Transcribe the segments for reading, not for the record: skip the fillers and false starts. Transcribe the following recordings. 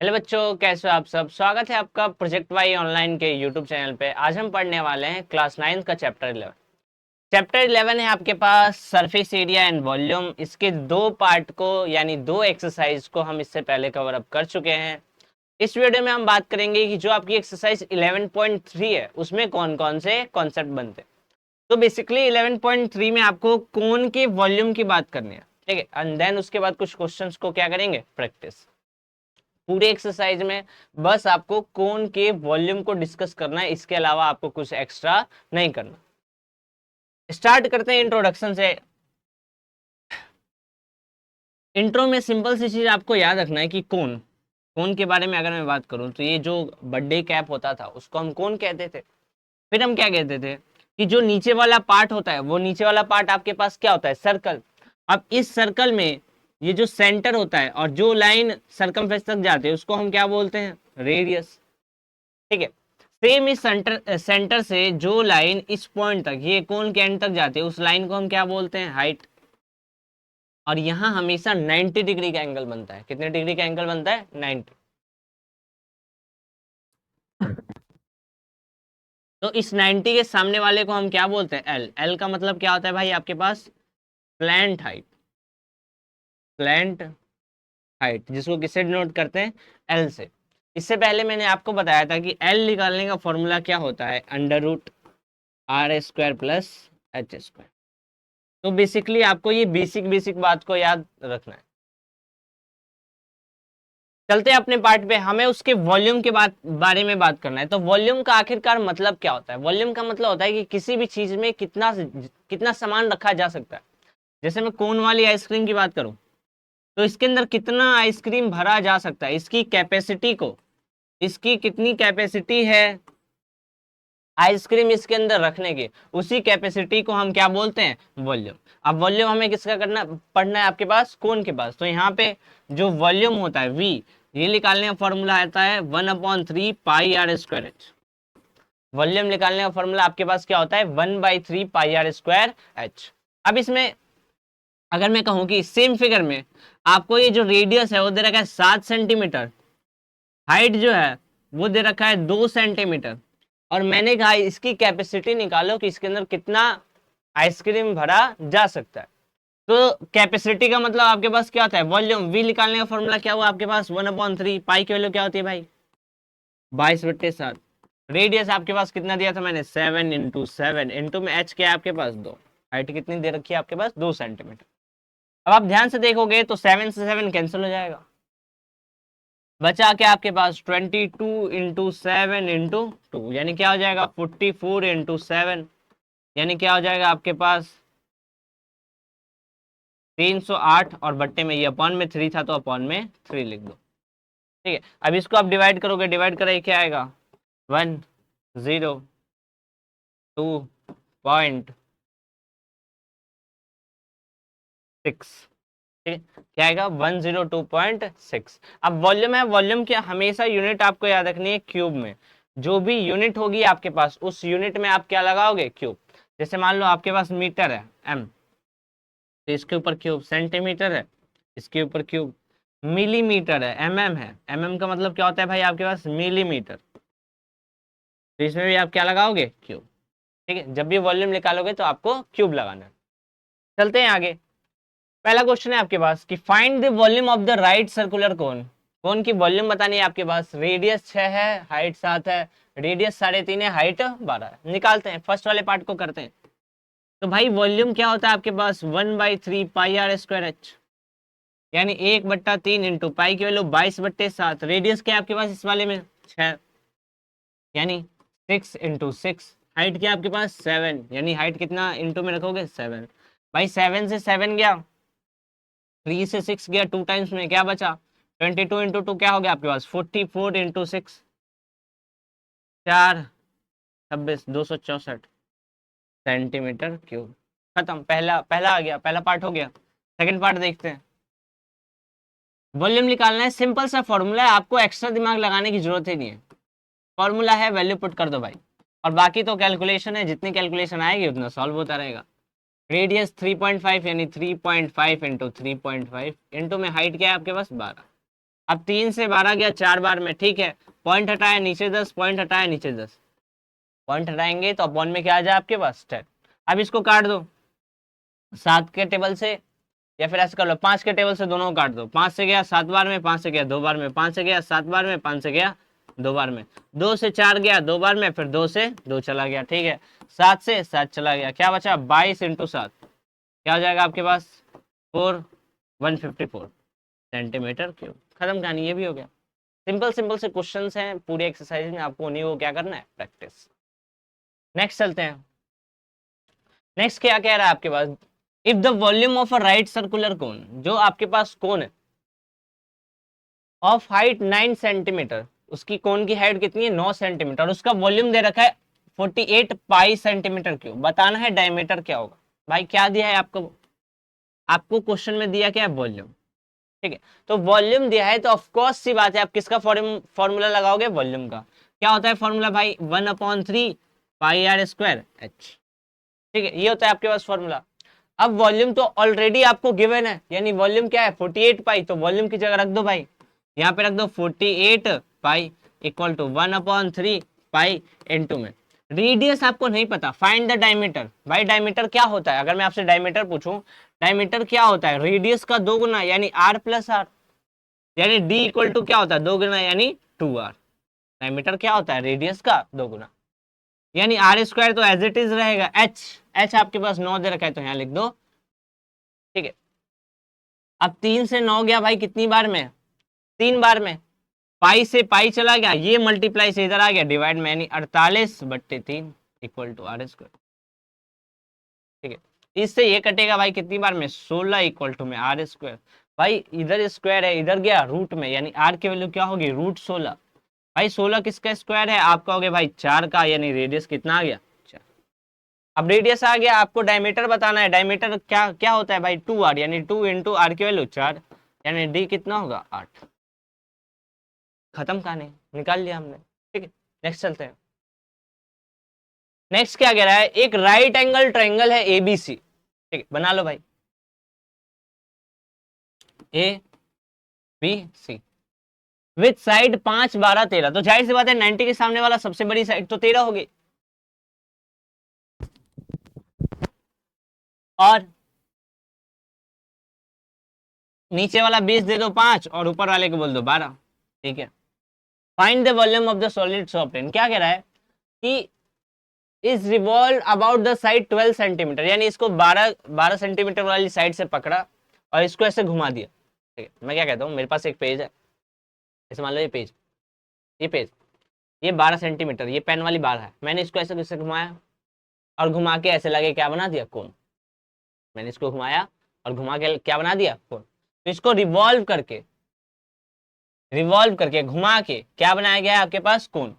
Hello बच्चों, कैसे हो आप सब। स्वागत है आपका प्रोजेक्ट वाई ऑनलाइन के यूट्यूब चैनल पे। आज हम पढ़ने वाले हैं क्लास 9 का चैप्टर 11। चैप्टर 11 है आपके पास सरफेस एरिया एंड वॉल्यूम। इसके दो पार्ट को यानी दो एक्सरसाइज को हम इससे पहले कवर अप कर चुके हैं। इस वीडियो में हम बात करेंगे कि जो आपकी एक्सरसाइज 11.3 है उसमें कौन कौन से कॉन्सेप्ट बनते हैं। तो बेसिकली 11.3 में आपको कोन के वॉल्यूम की बात करनी है, ठीक है। एंड देन उसके बाद कुछ क्वेश्चंस को क्या करेंगे, प्रैक्टिस। पूरे एक्सरसाइज में बस आपको कोन के वॉल्यूम को डिस्कस करना है, इसके अलावा आपको कुछ एक्स्ट्रा नहीं करना। स्टार्ट करते हैं इंट्रोडक्शन से। इंट्रो में सिंपल सी चीज आपको याद रखना है कि कोन कोन के बारे में अगर मैं बात करूं तो ये जो बर्थडे कैप होता था उसको हम कोन कहते थे। फिर हम क्या कहते थे कि जो नीचे वाला पार्ट होता है वो नीचे वाला पार्ट आपके पास क्या होता है, सर्कल। अब इस सर्कल में ये जो सेंटर होता है और जो लाइन सर्कमफ्रेंस तक जाती है उसको हम क्या बोलते हैं, रेडियस, ठीक है। सेम इस सेंटर से जो लाइन इस पॉइंट तक ये कोन के एंड तक जाती है उस लाइन को हम क्या बोलते हैं, हाइट। और यहाँ हमेशा 90 डिग्री का एंगल बनता है। कितने डिग्री का एंगल बनता है, 90। तो इस 90 के सामने वाले को हम क्या बोलते हैं, एल। एल का मतलब क्या होता है भाई आपके पास, प्लैंट हाइट। प्लैंट हाइट जिसको किससे डिनोट करते हैं, एल से। इससे पहले मैंने आपको बताया था कि एल निकालने का फॉर्मूला क्या होता है, under root R square plus H square. तो बेसिकली आपको ये बेसिक बेसिक बात को याद रखना है। चलते हैं अपने पार्ट पे। हमें उसके वॉल्यूम के बारे में बात करना है। तो वॉल्यूम का आखिरकार मतलब क्या होता है। वॉल्यूम का मतलब होता है कि किसी भी चीज में कितना कितना सामान रखा जा सकता है। जैसे मैं कोन वाली आइसक्रीम की बात करूं तो इसके अंदर कितना आइसक्रीम भरा जा सकता है, इसकी कैपेसिटी को, इसकी कितनी कैपेसिटी है आइसक्रीम इसके अंदर रखने की, उसी कैपेसिटी को हम क्या बोलते हैं, वॉल्यूम। अब वॉल्यूम हमें किसका करना पढ़ना है, आपके पास कोन के पास। तो यहाँ पे जो वॉल्यूम होता है वी, ये निकालने का फॉर्मूला आता है 1/3 pi R square H. Volume निकालने का फॉर्मूला आपके पास क्या होता है, 1/3 पाई आर स्क्वायर एच। अब इसमें अगर मैं कहूँ कि सेम फिगर में आपको ये जो रेडियस है वो दे रखा है 7 सेंटीमीटर, हाइट जो है वो दे रखा है 2 सेंटीमीटर, और मैंने कहा इसकी कैपेसिटी निकालो कि इसके अंदर कितना आइसक्रीम भरा जा सकता है। तो कैपेसिटी का मतलब आपके पास क्या होता है, वॉल्यूम। वी निकालने का फॉर्मूला क्या हुआ आपके पास, 1/3। पाई की वैल्यू क्या होती है भाई, 22/7। रेडियस आपके पास कितना दिया था मैंने, 7 × 7 इंटू में एच क्या है आपके पास, 2। हाइट कितनी दे रखी है आपके पास, 2 सेंटीमीटर। अब आप ध्यान से देखोगे तो 7 से 7 कैंसिल हो जाएगा, बचा क्या आपके पास, 22 × 7 × 2 यानी क्या हो जाएगा, 44 × 7 यानी क्या हो जाएगा आपके पास 308। और बट्टे में ये अपॉन में 3 था तो अपॉन में 3 लिख दो, ठीक है। अब इसको आप डिवाइड करोगे, डिवाइड कराइए क्या आएगा, 102.6, ठीक है। क्या आएगा, 102.6। अब वॉल्यूम है, वॉल्यूम की हमेशा यूनिट आपको याद रखनी है क्यूब में। जो भी यूनिट होगी आपके पास उस यूनिट में आप क्या लगाओगे, क्यूब। जैसे मान लो आपके पास मीटर है एम, तो इसके ऊपर क्यूब। सेंटीमीटर है, इसके ऊपर क्यूब। मिलीमीटर है, एमएम है, एमएम का मतलब क्या होता है भाई आपके पास, मिलीमीटर। तो इसमें भी आप क्या लगाओगे, क्यूब, ठीक है। जब भी वॉल्यूम निकालोगे तो आपको क्यूब लगाना है। चलते हैं आगे। पहला क्वेश्चन है आपके पास कि find the volume of the right circular cone. Cone की वॉल्यूम बतानी है आपके पास। रेडियस 6 है, हाइट 7 है। रेडियस 3.5 है, हाइट 12 है। निकालते हैं, फर्स्ट वाले पार्ट को करते हैं। तो भाई वॉल्यूम क्या होता है आपके पास, 1/3 पाई आर स्क्वायर एच, यानी 1/3 इंटू पाई की वैल्यू 22/7। रेडियस क्या है आपके पास इस वाले में, 6, यानी 6 × 6। हाइट क्या आपके पास, 7, यानी हाइट कितना इंटू में रखोगे, 7। भाई 7 से 7 गया, 3 से 6 गया, 2 टाइम्स में क्या बचा, 22 × 2 क्या हो गया आपके पास, 44 × 6, 4 26 264 सेंटीमीटर क्यूब। खत्म, पहला पहला आ गया, पहला पार्ट हो गया। सेकंड पार्ट देखते हैं। वॉल्यूम निकालना है, सिंपल सा फॉर्मूला है, आपको एक्स्ट्रा दिमाग लगाने की जरूरत ही नहीं है। फॉर्मूला है, वैल्यू पुट कर दो भाई, और बाकी तो कैलकुलेशन है, जितनी कैलकुलेशन आएगी उतना सॉल्व होता रहेगा। रेडियस 3.5 यानी 3.5 × 3.5 इंटू में हाइट क्या है आपके पास, 12। अब 3 से 12 गया 4 बार में, ठीक है। पॉइंट हटाया नीचे 10, पॉइंट हटाया नीचे 10, पॉइंट हटाएंगे तो अपॉन में क्या आ जाए आपके पास 10। अब इसको काट दो 7 के टेबल से, या फिर ऐसे कर लो 5 के टेबल से, दोनों को काट दो। 5 से गया 7 बार में, 5 से गया 2 बार में, 5 से गया 7 बार में, 5 से गया 2 बार में, 2 से 4 गया 2 बार में, फिर 2 से 2 चला गया, ठीक है। 7 से 7 चला गया, क्या बचा 22 इंटू 7, क्या हो जाएगा आपके पास 154 सेंटीमीटर क्यूब। खत्म कहानी, ये भी हो गया। सिंपल सिंपल से क्वेश्चंस हैं पूरी एक्सरसाइज में, आपको उन्हीं को क्या करना है, प्रैक्टिस। नेक्स्ट चलते हैं। नेक्स्ट क्या कह रहा है आपके पास, if the volume of a right circular cone, जो आपके पास कोन है ऑफ हाइट 9 सेंटीमीटर, उसकी कोन की हाइट कितनी है 9 सेंटीमीटर, उसका वॉल्यूम दे रखा है 48 पाई सेंटीमीटर क्यूब। बताना है डायमीटर क्या होगा। भाई क्या दिया है आपको, आपको क्वेश्चन में दिया क्या है, वॉल्यूम, ठीक है। तो वॉल्यूम दिया है तो ऑफकोर्स सी बात है आप किसका फॉर्मूला लगाओगे, वॉल्यूम का। क्या होता है फॉर्मूला भाई, 1/3 पाई आर स्क्वायर एच, ठीक है, ये होता है आपके पास फॉर्मूला। अब वॉल्यूम तो ऑलरेडी आपको गिवन है, यानी वॉल्यूम क्या है 48 पाई, तो वॉल्यूम की जगह रख दो भाई, यहाँ पे रख दो 48 pi equal to 1/3 pi into में रेडियस आपको नहीं पता, फाइंड द डायमीटर। भाई डायमीटर क्या होता है, अगर मैं आपसे डायमीटर पूछूं, डायमीटर क्या होता है, रेडियस का 2 गुना यानी r प्लस आर, यानी d इक्वल टू क्या होता है 2 गुना यानी 2r। डायमीटर क्या होता है, रेडियस का 2 गुना, यानी आर स्क्वायर तो एज इट इज रहेगा, एच आपके पास 9 दे रखा है तो यहाँ लिख दो, ठीक है। अब 3 से 9 गया भाई कितनी बार में, 3 बार में, पाई से पाई चला गया, ये मल्टीप्लाई से इधर आ गया डिवाइड में, यानी 48/3 इक्वल टू आर स्क्वायर, ठीक है। इससे ये कटेगा भाई कितनी बार में 16 इक्वल टू में आर स्क्वायर। भाई इधर स्क्वायर है, इधर गया रूट में, यानी आर की वैल्यू क्या होगी √16। भाई 16 किसका स्क्वायर है, आपका हो गया भाई 4 का, यानी रेडियस कितना आ गया 4। अब रेडियस आ गया, आपको डायमीटर बताना है। डायमीटर क्या क्या होता है भाई 2r, यानी 2 इंटू आर की वैल्यू 4, यानी डी कितना होगा 8। खत्म कहानी, निकाल लिया हमने, ठीक है। नेक्स्ट चलते हैं। नेक्स्ट क्या कह रहा है, एक राइट एंगल ट्रायंगल है एबीसी, ठीक है, बना लो भाई, A B C with side 5 12 13, तो जाहिर सी बात है 90 के सामने वाला सबसे बड़ी साइड तो 13 होगी, और नीचे वाला 20 दे दो 5, और ऊपर वाले को बोल दो 12, ठीक है। Find the volume of the solid software, क्या कह रहा है कि is revolve about the side 12 centimetre, यानी इसको 12 सेंटीमीटर वाली साइड से पकड़ा और इसको ऐसे घुमा दिया, ठीक है। मैं क्या कहता हूँ, मेरे पास एक पेज है, ऐसे मान लो ये पेज, ये पेज, ये 12 सेंटीमीटर, ये पेन वाली बार है, मैंने इसको ऐसे कैसे घुमाया और घुमा के ऐसे लगे क्या बना दिया कोन। मैंने इसको घुमाया और घुमा के क्या बना दिया कोन, तो इसको रिवॉल्व करके घुमा के क्या बनाया गया है आपके पास cone.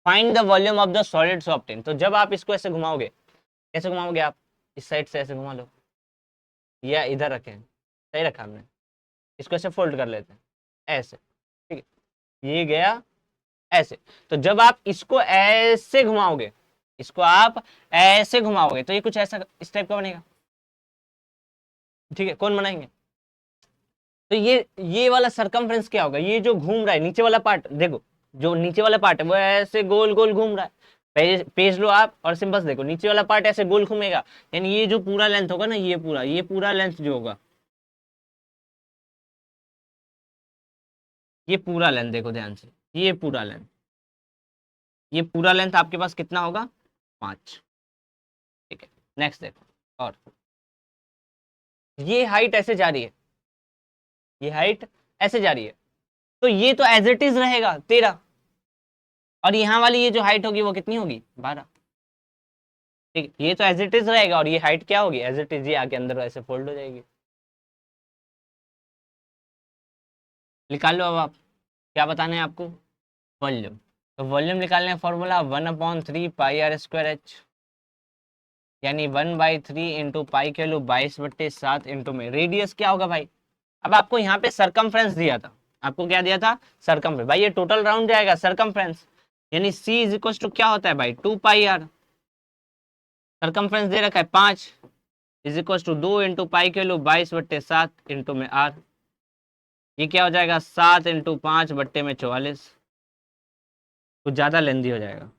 Find the volume of the solid software, तो जब आप इसको ऐसे घुमाओगे, कैसे घुमाओगे आप, इस साइड से ऐसे घुमा लो, या इधर रखें, सही रखा हमने, इसको ऐसे फोल्ड कर लेते हैं ऐसे, ठीक है, ये गया ऐसे। तो जब आप इसको ऐसे घुमाओगे, इसको आप ऐसे घुमाओगे तो ये कुछ ऐसा इस टाइप का बनेगा, ठीक है, कौन बनाएंगे। तो ये वाला सरकमफ्रेंस क्या होगा, ये जो घूम रहा है नीचे वाला पार्ट, देखो जो नीचे वाला पार्ट है वो ऐसे गोल गोल घूम रहा है, पेज लो आप और सिंपल देखो नीचे वाला पार्ट ऐसे गोल घूमेगा, यानी ये जो पूरा लेंथ होगा ना, ये पूरा लेंथ जो होगा, ये पूरा लेंथ देखो ध्यान से, ये पूरा लेंथ आपके पास कितना होगा 5, ठीक है। नेक्स्ट देखो, और ये हाइट ऐसे जा रही है, ये हाइट ऐसे जा रही है, तो ये तो एज इट इज रहेगा 13, और यहाँ वाली ये जो हाइट होगी वो कितनी होगी 12, ठीक है। ये तो एज इट इज रहेगा और ये हाइट क्या होगी एज इट इज, ये आके अंदर ऐसे फोल्ड हो जाएगी। निकाल लो अब आप, क्या बताना है आपको, वॉल्यूम। तो वॉल्यूम निकालने का formula 1/3 pi R square H, यानी 1/3 इंटू पाई के लो 22/7 इंटू में रेडियस क्या होगा भाई। अब आपको यहाँ पे सरकमफ्रेंस दिया था, आपको क्या दिया था सरकमफ्रेंस, भाई ये टोटल राउंड जाएगा सरकमफ्रेंस, यानी सी इज इक्वल टू क्या होता है भाई 2 पाई आर, सरकमफ्रेंस दे रखा है 5 is equal to 2 into pi के लो 22/7 इंटू में आर, ये क्या हो जाएगा 7 × 5 बट्टे में 44, कुछ ज्यादा लेंदी हो जाएगा।